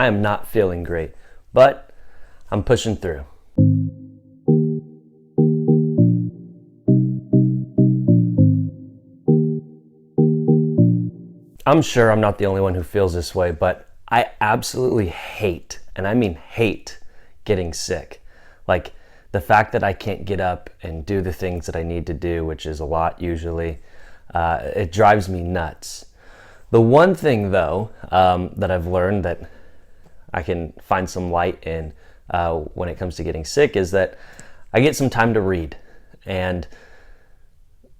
I am not feeling great, but I'm pushing through. I'm sure I'm not the only one who feels this way, but I absolutely hate, and I mean hate, getting sick. Like the fact that I can't get up and do the things that I need to do, which is a lot usually, it drives me nuts. The one thing though that I've learned that I can find some light in when it comes to getting sick is that I get some time to read, and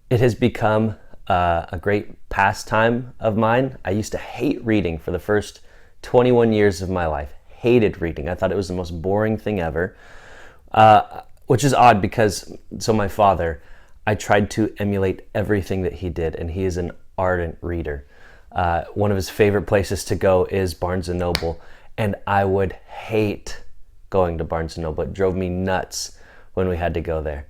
it has become a great pastime of mine. I used to hate reading for the first 21 years of my life. Hated reading. I thought it was the most boring thing ever, which is odd because, so my father, I tried to emulate everything that he did, and he is an ardent reader. One of his favorite places to go is Barnes & Noble, and I would hate going to Barnes & Noble. It drove me nuts when we had to go there.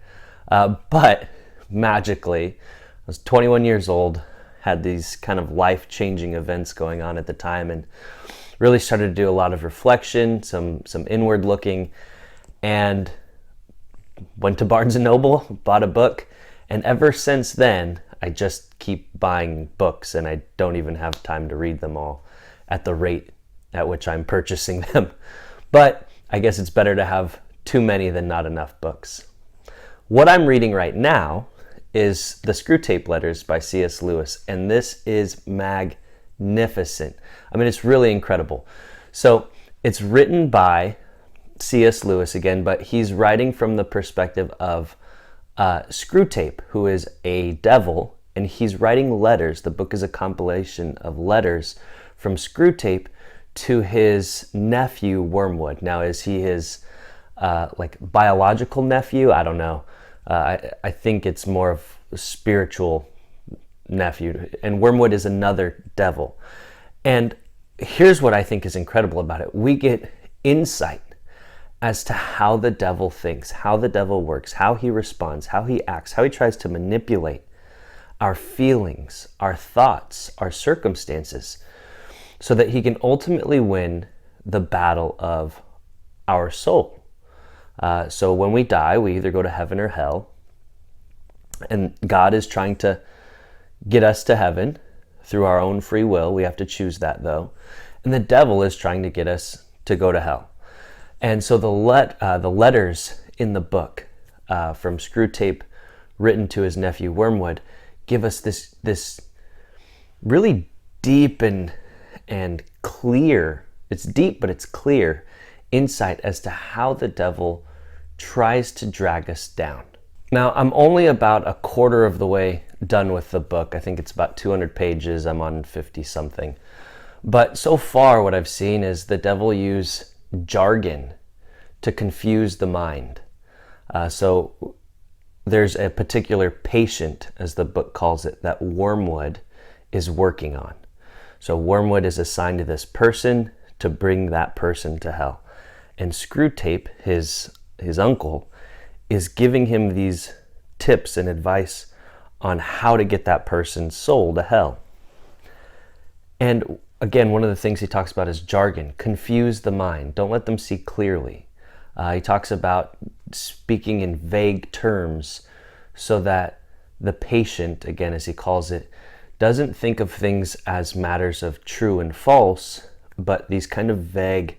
But magically, I was 21 years old, had these kind of life-changing events going on at the time, and really started to do a lot of reflection, some inward looking, and went to Barnes & Noble, bought a book, and ever since then, I just keep buying books, and I don't even have time to read them all at the rate at which I'm purchasing them. But I guess it's better to have too many than not enough books. What I'm reading right now is the Screwtape Letters by C.S. Lewis, and this is magnificent. I mean, it's really incredible. So it's written by C.S. Lewis again, but he's writing from the perspective of Screwtape, who is a devil, and he's writing letters. The book is a compilation of letters from Screwtape to his nephew Wormwood. Now, is he his like biological nephew? I don't know. I think it's more of a spiritual nephew, and Wormwood is another devil. And here's what I think is incredible about it. We get insight as to how the devil thinks, how the devil works, how he responds, how he acts, how he tries to manipulate our feelings, our thoughts, our circumstances, so that he can ultimately win the battle of our soul. So when we die, we either go to heaven or hell, and God is trying to get us to heaven through our own free will. We have to choose that though. And the devil is trying to get us to go to hell. And so the letters in the book from Screwtape, written to his nephew Wormwood, give us this really deep and clear, it's deep but it's clear, insight as to how the devil tries to drag us down. Now, I'm only about a quarter of the way done with the book. I think it's about 200 pages. I'm on 50 something. But so far what I've seen is the devil use jargon to confuse the mind. So there's a particular patient, as the book calls it, that Wormwood is working on. So Wormwood is assigned to this person to bring that person to hell. And Screwtape, his uncle, is giving him these tips and advice on how to get that person's soul to hell. And again, one of the things he talks about is jargon. Confuse the mind. Don't let them see clearly. He talks about speaking in vague terms so that the patient, again, as he calls it, doesn't think of things as matters of true and false, but these kind of vague,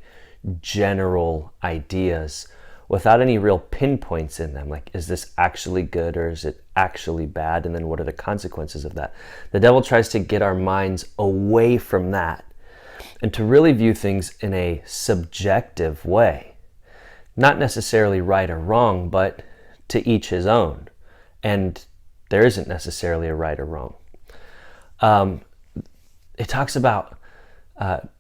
general ideas without any real pinpoints in them. Like, is this actually good or is it actually bad? And then what are the consequences of that? The devil tries to get our minds away from that and to really view things in a subjective way. Not necessarily right or wrong, but to each his own. And there isn't necessarily a right or wrong. It talks about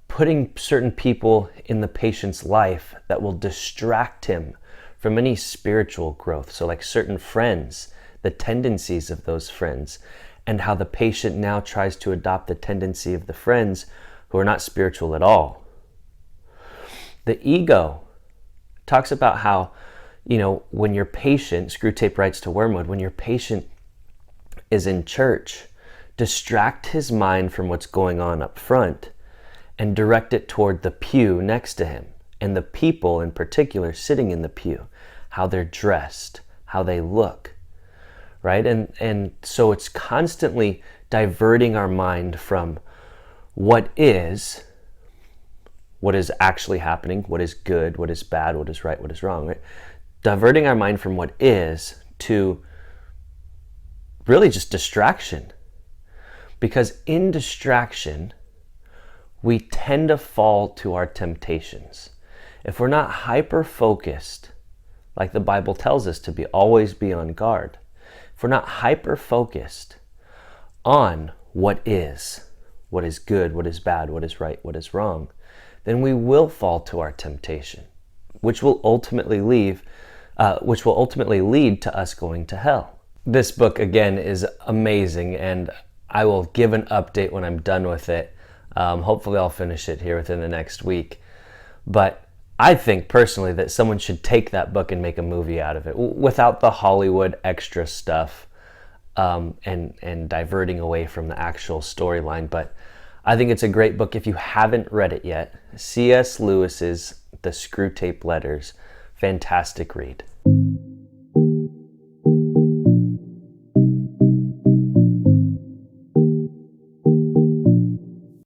putting certain people in the patient's life that will distract him from any spiritual growth. So like certain friends, the tendencies of those friends, and how the patient now tries to adopt the tendency of the friends who are not spiritual at all. The ego talks about how, when your patient, Screwtape writes to Wormwood, when your patient is in church, distract his mind from what's going on up front and direct it toward the pew next to him, and the people in particular sitting in the pew, how they're dressed, how they look, right? And so it's constantly diverting our mind from what is actually happening, what is good, what is bad, what is right, what is wrong, right? Diverting our mind from what is to really just distraction. Because in distraction, we tend to fall to our temptations. If we're not hyper-focused, like the Bible tells us to be, always be on guard. If we're not hyper-focused on what is good, what is bad, what is right, what is wrong, then we will fall to our temptation, which will ultimately lead to us going to hell. This book, again, is amazing, and I will give an update when I'm done with it. Hopefully I'll finish it here within the next week. But I think personally that someone should take that book and make a movie out of it without the Hollywood extra stuff and diverting away from the actual storyline. But I think it's a great book. If you haven't read it yet, C.S. Lewis's The Screwtape Letters, fantastic read.